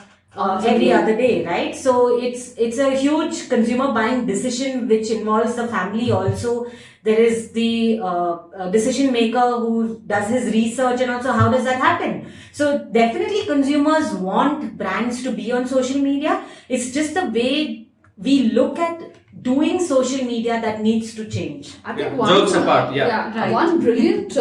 every other day, right? So it's a huge consumer buying decision which involves the family also. There is the decision maker who does his research, and also how does that happen? So definitely consumers want brands to be on social media. It's just the way we look at doing social media that needs to change? I think Jokes apart, Right. one brilliant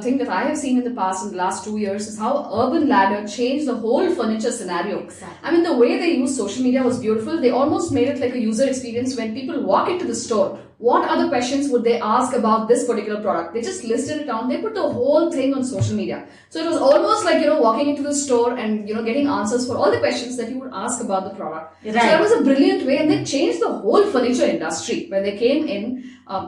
thing that I have seen in the last 2 years is how Urban Ladder changed the whole furniture scenario. Exactly. I mean, the way they use social media was beautiful. They almost made it like a user experience. When people walk into the store, what other questions would they ask about this particular product? They just listed it down. They put the whole thing on social media. So it was almost like, walking into the store and, getting answers for all the questions that you would ask about the product. Right. So that was a brilliant way, and they changed the whole furniture industry when they came in.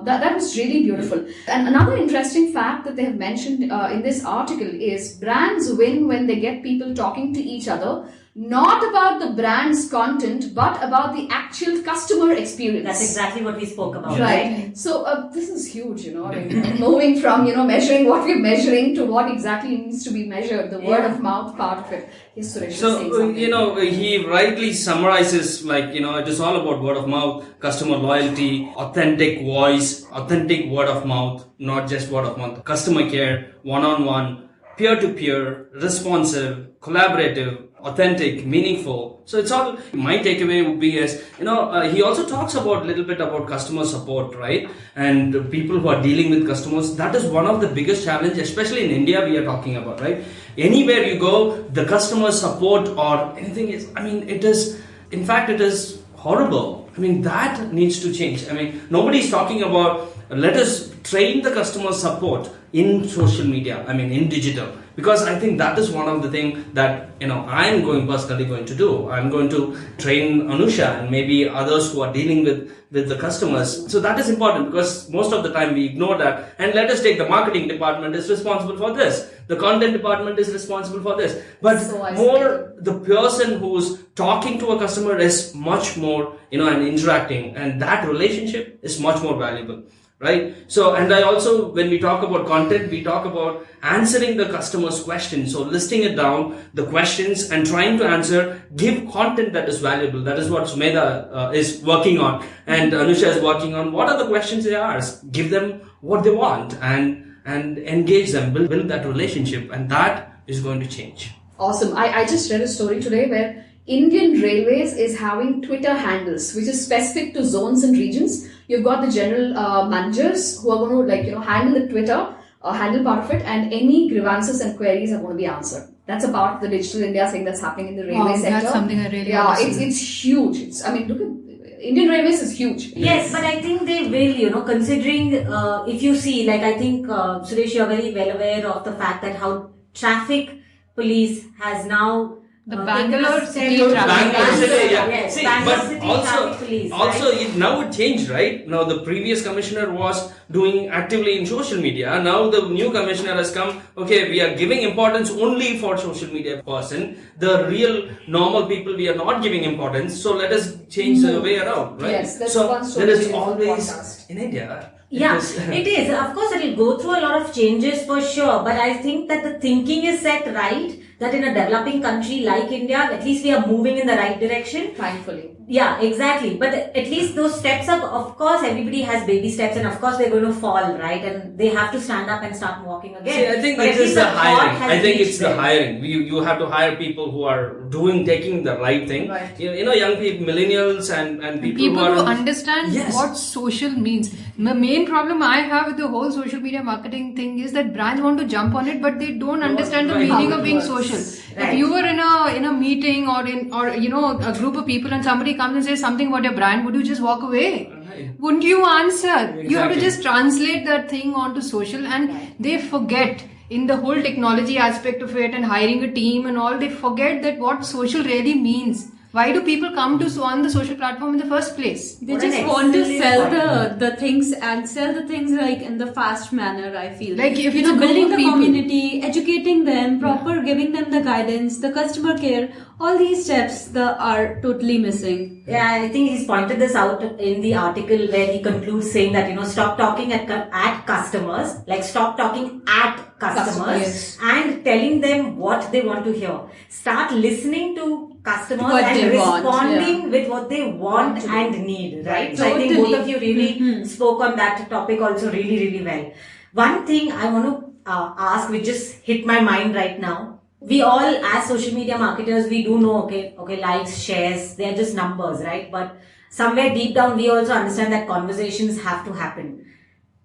That was really beautiful. And another interesting fact that they have mentioned in this article is brands win when they get people talking to each other, not about the brand's content, but about the actual customer experience. That's exactly what we spoke about. Right. So this is huge, I mean, moving from, measuring what we're measuring to what exactly needs to be measured, the word of mouth part of it. Yes, Suresh. So, he rightly summarizes, it is all about word of mouth, customer loyalty, authentic voice, authentic word of mouth, not just word of mouth, customer care, one-on-one, peer-to-peer, responsive, collaborative, authentic, meaningful. So it's all, my takeaway would be is, he also talks about little bit about customer support, right? And people who are dealing with customers, that is one of the biggest challenge, especially in India we are talking about, right? Anywhere you go, the customer support or anything is, it is horrible. That needs to change. Nobody is talking about, let us train the customer support in social media, in digital. Because I think that is one of the things that, I'm personally going to do. I'm going to train Anusha and maybe others who are dealing with the customers. So that is important because most of the time we ignore that. And let us take the marketing department is responsible for this. The content department is responsible for this. But the person who's talking to a customer is much more, and interacting. And that relationship is much more valuable. Right? So, and I also, when we talk about content, we talk about answering the customer's questions. So, listing it down, the questions, and trying to answer, give content that is valuable. That is what Sumedha is working on, and Anusha is working on. What are the questions they ask? Give them what they want, and engage them, build that relationship, and that is going to change. Awesome. I just read a story today where Indian Railways is having Twitter handles, which is specific to zones and regions. You've got the general managers who are going to handle the Twitter, handle part of it, and any grievances and queries are going to be answered. That's a part of the Digital India thing that's happening in the railway sector. That's something I really want to see. It's huge. Look at Indian Railways is huge. Yes, but I think they will, considering if you see, I think Suresh, you're very well aware of the fact that how traffic police has now the Bangalore city traffic. Bangalore city, yeah. Yes, See, Bangalore but city also, traffic police, now it changed, right? Now the previous commissioner was doing actively in social media. Now the new commissioner has come. Okay, we are giving importance only for social media person. The real normal people we are not giving importance. So let us change the way around, right? Yes, that's so one story there is in the always podcast. in India. Yeah, it is. Of course, it will go through a lot of changes for sure. But I think that the thinking is set right. That in a developing country like India, at least we are moving in the right direction. Thankfully. Yeah, exactly. But at least those steps are, of course, everybody has baby steps and of course they're going to fall, right? And they have to stand up and start walking again. See, I think it is the hiring. I think it's the hiring. You have to hire people who are taking the right thing. Right. Young people, millennials and people who understand Yes. what social means. The main problem I have with the whole social media marketing thing is that brands want to jump on it, but they don't understand the right. meaning How of it being works. social. Right. If you were in a meeting or a group of people and somebody comes and says something about your brand, would you just walk away? Right. Wouldn't you answer? You have to Exactly. just translate that thing onto social, and they forget in the whole technology aspect of it and hiring a team and all, they forget that what social really means. Why do people come to on the social platform in the first place? They What an just want to excellent sell point. the things and sell the things in the fast manner, I feel. Like if it's a group building of the people. community, educating them, giving them the guidance, the customer care, all these steps are totally missing. Yeah, I think he's pointed this out in the article where he concludes saying that, stop talking at customers, stop talking at customers Yes. and telling them what they want to hear. Start listening to customers What and they want, responding with what they want and need, right? So I think Totally. both of you really spoke on that topic also really, really well. One thing I want to ask, which just hit my mind right now. We all, as social media marketers, we do know, okay, likes, shares, they're just numbers, right? But somewhere deep down we also understand that conversations have to happen.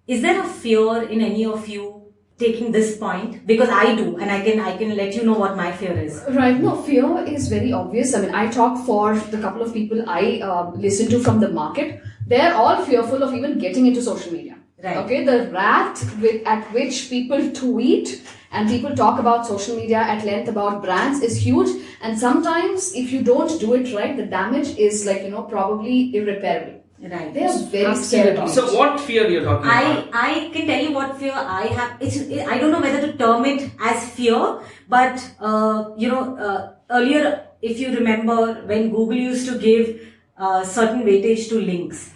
Is there a fear in any of you taking this point? Because I do, and I can let you know what my fear is. Right. No, fear is very obvious. I mean, I talk for the couple of people I listen to from the market. They're all fearful of even getting into social media. Right. Okay. The at which people tweet and people talk about social media at length about brands is huge. And sometimes if you don't do it right, the damage is probably irreparable. Right. They are very scared about it. So what fear you're talking about? I can tell you what fear I have. I don't know whether to term it as fear, but earlier, if you remember, when Google used to give certain weightage to links,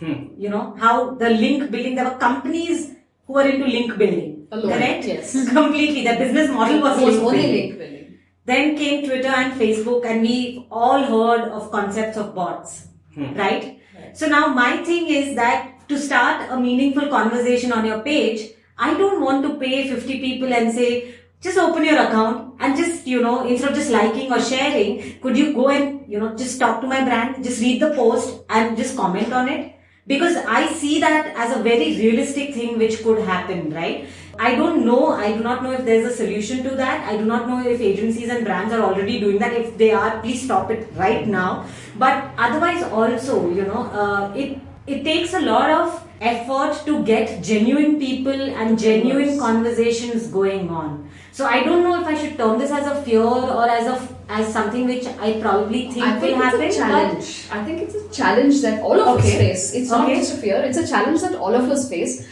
how the link building, there were companies who were into link building. Alone. Correct? Yes. Completely. The business model was only link building. link building. Then came Twitter and Facebook, and we all heard of concepts of bots, right? So now my thing is that to start a meaningful conversation on your page, I don't want to pay 50 people and say, just open your account and just, instead of just liking or sharing, could you go and, just talk to my brand, just read the post and just comment on it? Because I see that as a very realistic thing which could happen, right? I do not know if there's a solution to that. I do not know if agencies and brands are already doing that. If they are, please stop it right now. But otherwise also, it takes a lot of effort to get genuine people and genuine conversations going on. So I don't know if I should term this as a fear or as something which I probably think will happen. It's a challenge. I think it's a challenge that all of us face. It's not just a fear. It's a challenge that all of us face.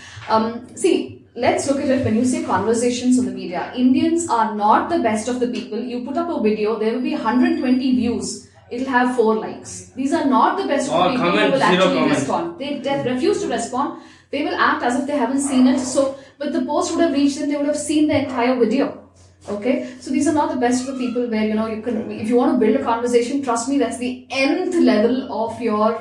See, let's look at it. When you say conversations on the media, Indians are not the best of the people. You put up a video, there will be 120 views. It'll have 4 likes. These are not the best of the people who will actually respond. They refuse to respond. They will act as if they haven't seen it. So, but the post would have reached them. They would have seen the entire video. Okay, so these are not the best of the people where you can. If you want to build a conversation, trust me, that's the nth level of your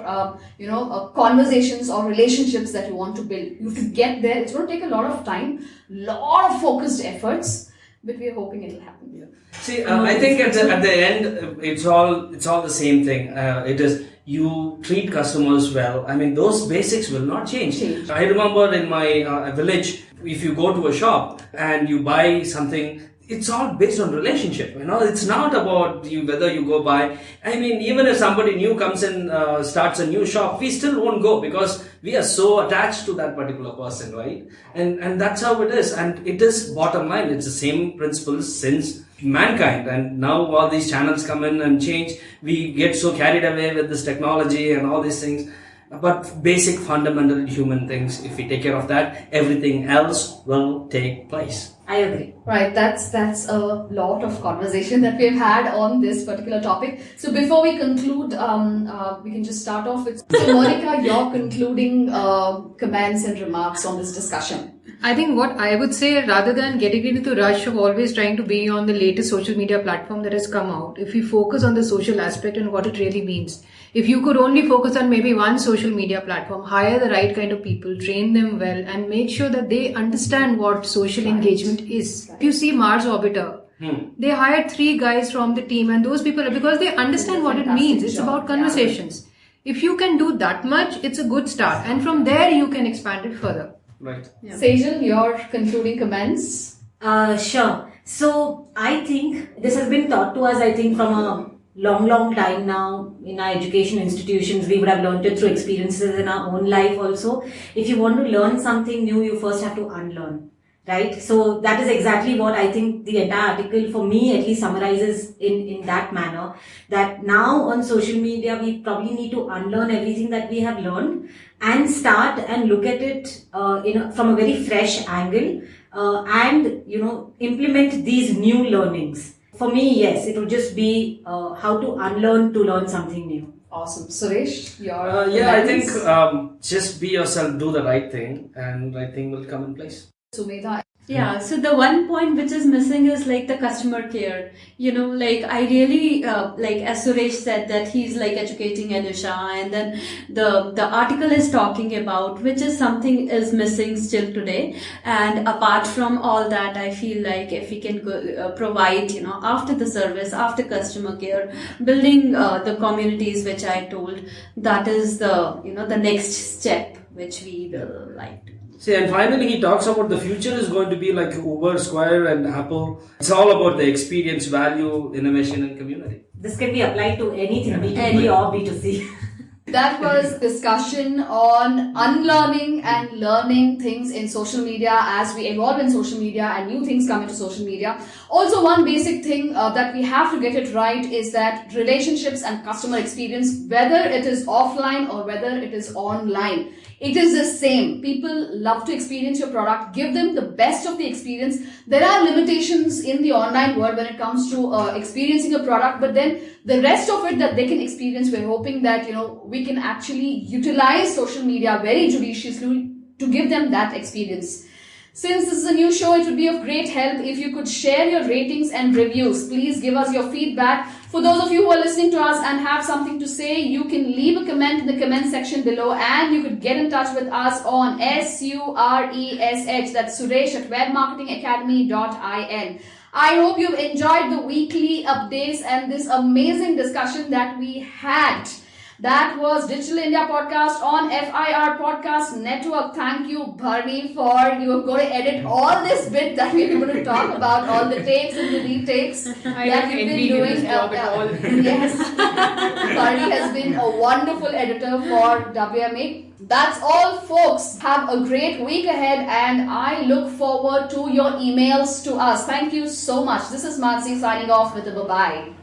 conversations or relationships that you want to build. You have to get there. It's going to take a lot of time, lot of focused efforts, but we are hoping it will happen. Yeah. See, I think at the end, it's all the same thing. It is you treat customers well. I mean, those basics will not change. I remember in my village, if you go to a shop and you buy something, it's all based on relationship. It's not about whether you go buy. I mean, even if somebody new comes and starts a new shop, we still won't go because we are so attached to that particular person, right? And that's how it is. And it is bottom line. It's the same principles since mankind. And now all these channels come in and change. We get so carried away with this technology and all these things. But basic fundamental human things, if we take care of that, everything else will take place. I agree. Right, that's a lot of conversation that we've had on this particular topic. So before we conclude, we can just start off with, so Monica, your concluding comments and remarks on this discussion. I think what I would say, rather than getting into the rush of always trying to be on the latest social media platform that has come out, if we focus on the social aspect and what it really means, if you could only focus on maybe one social media platform, hire the right kind of people, train them well, and make sure that they understand what social engagement is. If you see Mars Orbiter, they hired 3 guys from the team, and those people, because they understand what it means. It's about conversations. If you can do that much, it's a good start. And from there, you can expand it further. Right. Yeah. Sejal, your concluding comments? Sure. So I think this has been taught to us, I think, from a long time now in our education institutions. We would have learned it through experiences in our own life also. If you want to learn something new, you first have to unlearn, right? So that is exactly what I think the entire article, for me at least, summarizes in that manner, that now on social media we probably need to unlearn everything that we have learned and start and look at it from a very fresh angle and implement these new learnings. For me, yes, it would just be how to unlearn to learn something new. Awesome. Suresh, your I think just be yourself, do the right thing, and right thing will come in place. Sumedha, Yeah, so the one point which is missing is like the customer care. Like I really like as Suresh said that he's like educating Anusha, and then the article is talking about which is something is missing still today. And apart from all that, I feel like if we can provide after the service, after customer care, building the communities which I told, that is the the next step which we will like to. See, and finally he talks about the future is going to be like Uber, Square and Apple. It's all about the experience, value, innovation and community. This can be applied to anything, B2B or B2C. That was discussion on unlearning and learning things in social media as we evolve in social media and new things come into social media. Also, one basic thing that we have to get it right is that relationships and customer experience, whether it is offline or whether it is online, it is the same. People love to experience your product. Give them the best of the experience. There are limitations in the online world when it comes to experiencing a product, but then the rest of it that they can experience, we're hoping that, we can actually utilize social media very judiciously to give them that experience. Since this is a new show, it would be of great help if you could share your ratings and reviews. Please give us your feedback. For those of you who are listening to us and have something to say, you can leave a comment in the comment section below, and you could get in touch with us on SURESH, that's Suresh at webmarketingacademy.in. I hope you've enjoyed the weekly updates and this amazing discussion that we had. That was Digital India Podcast on FIR Podcast Network. Thank you, Bharni, for you're going to edit all this bit that we're going to talk about, all the takes and the retakes that we've been doing. Yes, Bharni has been a wonderful editor for WMA. That's all, folks. Have a great week ahead, and I look forward to your emails to us. Thank you so much. This is Mansi signing off with a bye-bye.